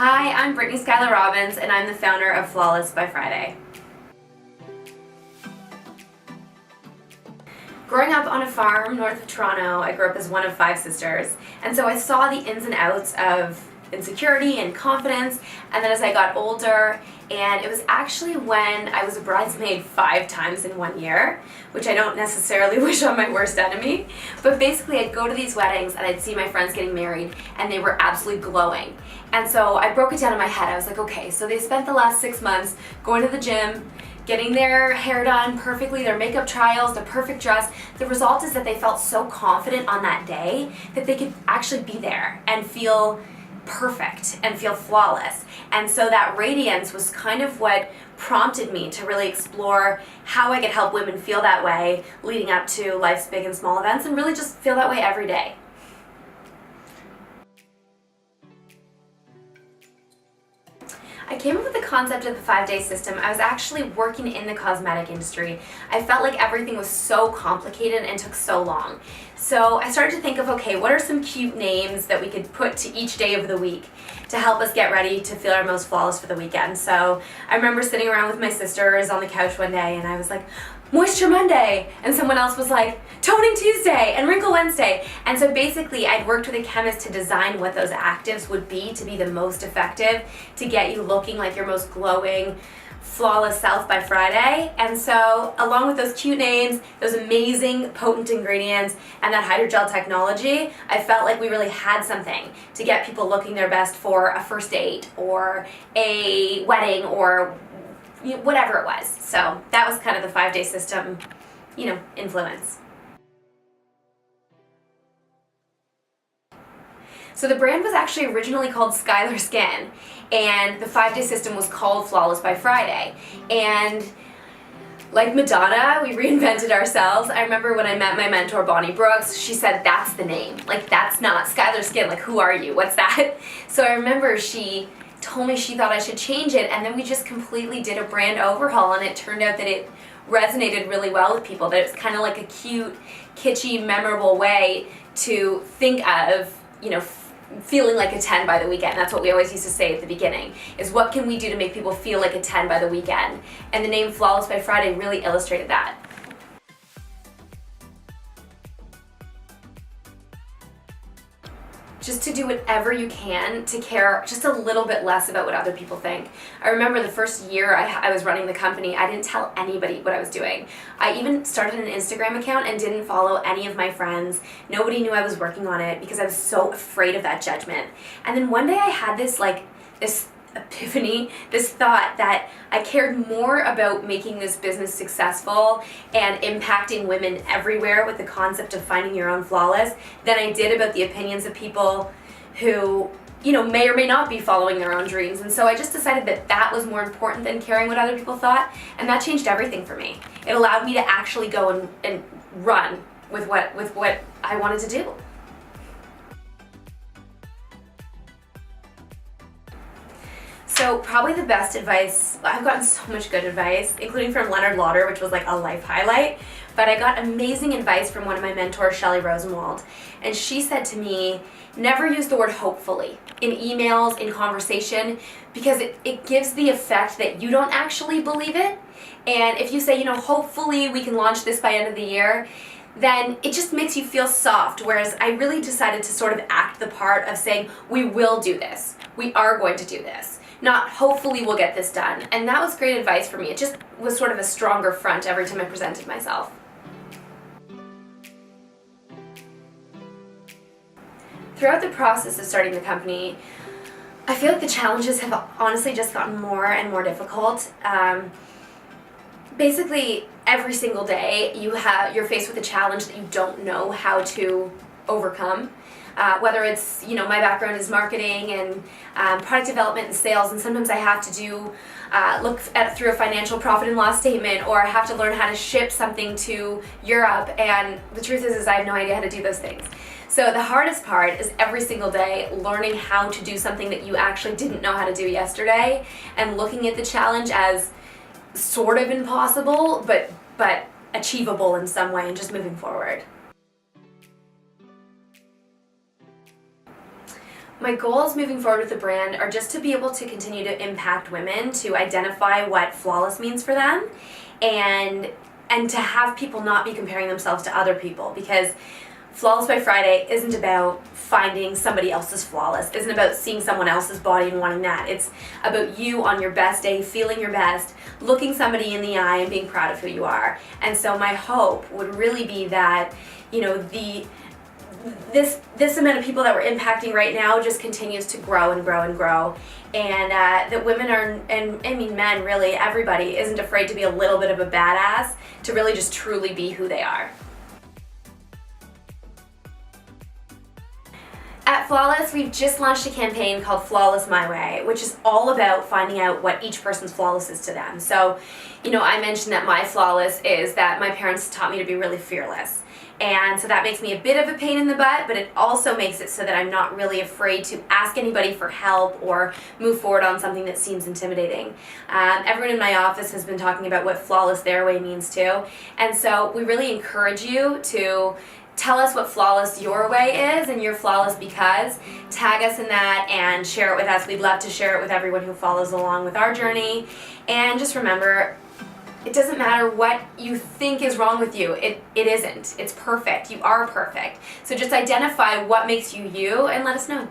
Hi, I'm Brittny Skylar Robins, and I'm the founder of Flawless by Friday. Growing up on a farm north of Toronto, I grew up as one of 5 sisters, and so I saw the ins and outs of insecurity and confidence, and then as I got older, and it was actually when I was a bridesmaid 5 times in 1 year, which I don't necessarily wish on my worst enemy, but basically I'd go to these weddings and I'd see my friends getting married and they were absolutely glowing. And so I broke it down in my head. I was like, okay, so they spent the last 6 months going to the gym, getting their hair done perfectly, their makeup trials, the perfect dress. The result is that they felt so confident on that day that they could actually be there and feel perfect and feel flawless. And so that radiance was kind of what prompted me to really explore how I could help women feel that way leading up to life's big and small events, and really just feel that way every day. I came up with the concept of the 5-day system. I was actually working in the cosmetic industry. I felt like everything was so complicated and took so long. So I started to think of, okay, what are some cute names that we could put to each day of the week to help us get ready to feel our most flawless for the weekend. So I remember sitting around with my sisters on the couch one day and I was like, Moisture Monday, and someone else was like, Toning Tuesday and Wrinkle Wednesday. And so basically I'd worked with a chemist to design what those actives would be to be the most effective to get you looking like your most glowing, flawless self by Friday. And so along with those cute names, those amazing potent ingredients, and that hydrogel technology, I felt like we really had something to get people looking their best for a first date or a wedding or whatever it was. So that was kind of the 5-day system, influence. So the brand was actually originally called Skylar Skin, and the 5-day system was called Flawless by Friday. And like Madonna, we reinvented ourselves. I remember when I met my mentor, Bonnie Brooks, she said, that's the name. Like, that's not Skylar Skin. Like, who are you? What's that? So I remember she told me she thought I should change it, and then we just completely did a brand overhaul, and it turned out that it resonated really well with people, that it was kind of like a cute, kitschy, memorable way to think of, feeling like a 10 by the weekend. That's what we always used to say at the beginning, is what can we do to make people feel like a 10 by the weekend? And the name Flawless by Friday really illustrated that. Just to do whatever you can to care just a little bit less about what other people think. I remember the first year I was running the company, I didn't tell anybody what I was doing. I even started an Instagram account and didn't follow any of my friends. Nobody knew I was working on it because I was so afraid of that judgment. And then one day I had this epiphany, this thought that I cared more about making this business successful and impacting women everywhere with the concept of finding your own flawless than I did about the opinions of people who, may or may not be following their own dreams. And so I just decided that that was more important than caring what other people thought, and that changed everything for me. It allowed me to actually go and run with what I wanted to do. So probably the best advice, I've gotten so much good advice, including from Leonard Lauder, which was like a life highlight, but I got amazing advice from one of my mentors, Shelley Rosenwald, and she said to me, never use the word hopefully in emails, in conversation, because it gives the effect that you don't actually believe it. And if you say, hopefully we can launch this by end of the year, then it just makes you feel soft, whereas I really decided to sort of act the part of saying, we will do this, we are going to do this. Not hopefully we'll get this done. And that was great advice for me. It just was sort of a stronger front every time I presented myself. Throughout the process of starting the company, I feel like the challenges have honestly just gotten more and more difficult. Basically, every single day you're faced with a challenge that you don't know how to overcome. Whether it's, my background is marketing and product development and sales, and sometimes I have to look through a financial profit and loss statement, or I have to learn how to ship something to Europe, and the truth is I have no idea how to do those things. So the hardest part is every single day learning how to do something that you actually didn't know how to do yesterday, and looking at the challenge as sort of impossible, but achievable in some way, and just moving forward. My goals moving forward with the brand are just to be able to continue to impact women, to identify what flawless means for them, and to have people not be comparing themselves to other people, because Flawless by Friday isn't about finding somebody else's flawless, isn't about seeing someone else's body and wanting that. It's about you on your best day, feeling your best, looking somebody in the eye and being proud of who you are. And so my hope would really be that, you know, this amount of people that we're impacting right now just continues to grow and grow and grow, and that women are, and I mean men, really everybody isn't afraid to be a little bit of a badass, to really just truly be who they are. At Flawless, we've just launched a campaign called Flawless My Way, which is all about finding out what each person's flawless is to them. So, you know, I mentioned that my flawless is that my parents taught me to be really fearless. And so that makes me a bit of a pain in the butt, but it also makes it so that I'm not really afraid to ask anybody for help or move forward on something that seems intimidating. Everyone in my office has been talking about what flawless their way means too. And so we really encourage you to tell us what flawless your way is, and you're flawless because. Tag us in that and share it with us. We'd love to share it with everyone who follows along with our journey. And just remember, it doesn't matter what you think is wrong with you. It isn't. It's perfect. You are perfect. So just identify what makes you you and let us know.